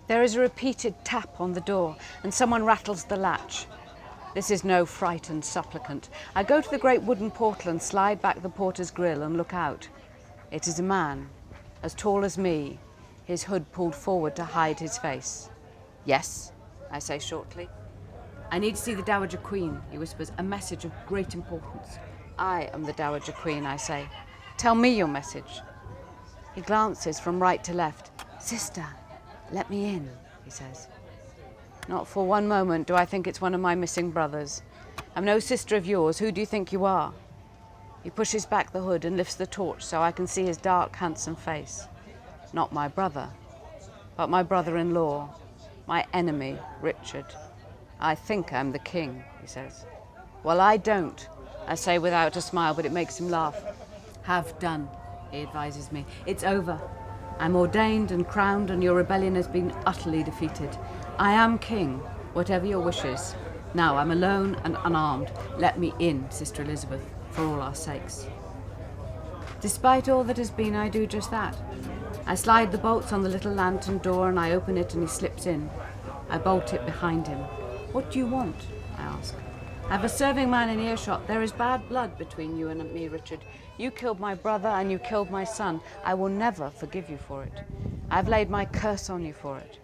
There is a repeated tap on the door, and someone rattles the latch. This is no frightened supplicant. I go to the great wooden portal and slide back the porter's grill and look out. It is a man, as tall as me, his hood pulled forward to hide his face. "Yes," I say shortly. "I need to see the Dowager Queen," he whispers, "a message of great importance." "I am the Dowager Queen," I say. "Tell me your message." He glances from right to left. "Sister, let me in," he says. Not for one moment do I think it's one of my missing brothers. "I'm no sister of yours. Who do you think you are?" He pushes back the hood and lifts the torch so I can see his dark, handsome face. Not my brother, but my brother-in-law, my enemy, Richard. "I think I'm the king," he says. "Well, I don't," I say without a smile, but it makes him laugh. "Have done," he advises me. "It's over. I'm ordained and crowned, and your rebellion has been utterly defeated. I am king, whatever your wishes. Now I'm alone and unarmed. Let me in, Sister Elizabeth, for all our sakes." Despite all that has been, I do just that. I slide the bolts on the little lantern door and I open it and he slips in. I bolt it behind him. "What do you want?" I ask. "I have a serving man in earshot. There is bad blood between you and me, Richard. You killed my brother and you killed my son. I will never forgive you for it. I have laid my curse on you for it."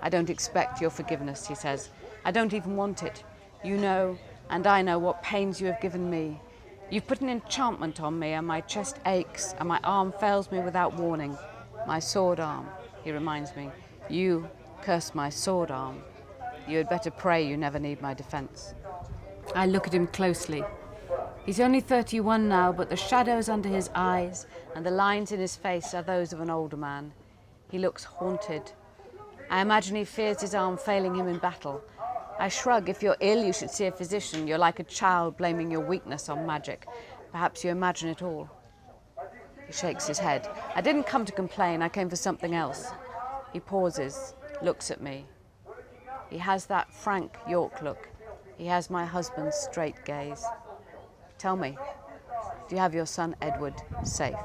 "I don't expect your forgiveness," he says. "I don't even want it. You know, and I know what pains you have given me. You've put an enchantment on me and my chest aches and my arm fails me without warning. My sword arm," he reminds me. "You curse my sword arm. You had better pray you never need my defense." I look at him closely. He's only 31 now, but the shadows under his eyes and the lines in his face are those of an older man. He looks haunted. I imagine he fears his arm failing him in battle. I shrug. "If you're ill, you should see a physician. You're like a child blaming your weakness on magic. Perhaps you imagine it all." He shakes his head. "I didn't come to complain. I came for something else." He pauses, looks at me. He has that Frank York look. He has my husband's straight gaze. "Tell me, do you have your son Edward safe?"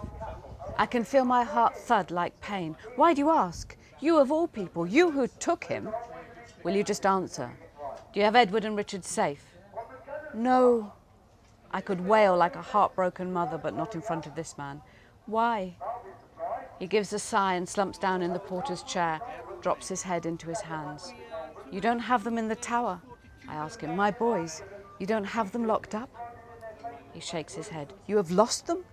I can feel my heart thud like pain. "Why do you ask? You of all people, you who took him." "Will you just answer? Do you have Edward and Richard safe?" "No." I could wail like a heartbroken mother, but not in front of this man. "Why?" He gives a sigh and slumps down in the porter's chair, drops his head into his hands. "You don't have them in the tower?" I ask him. "My boys, you don't have them locked up?" He shakes his head. "You have lost them?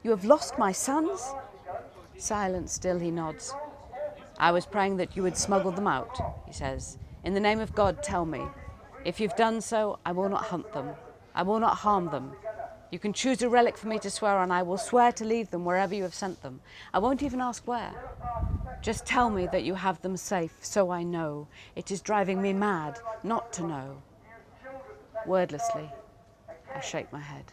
You have lost my sons?" Silent still, he nods. "I was praying that you would smuggle them out," he says. "In the name of God, tell me. If you've done so, I will not hunt them. I will not harm them. You can choose a relic for me to swear on. I will swear to leave them wherever you have sent them. I won't even ask where. Just tell me that you have them safe, so I know. It is driving me mad not to know." Wordlessly, I shake my head.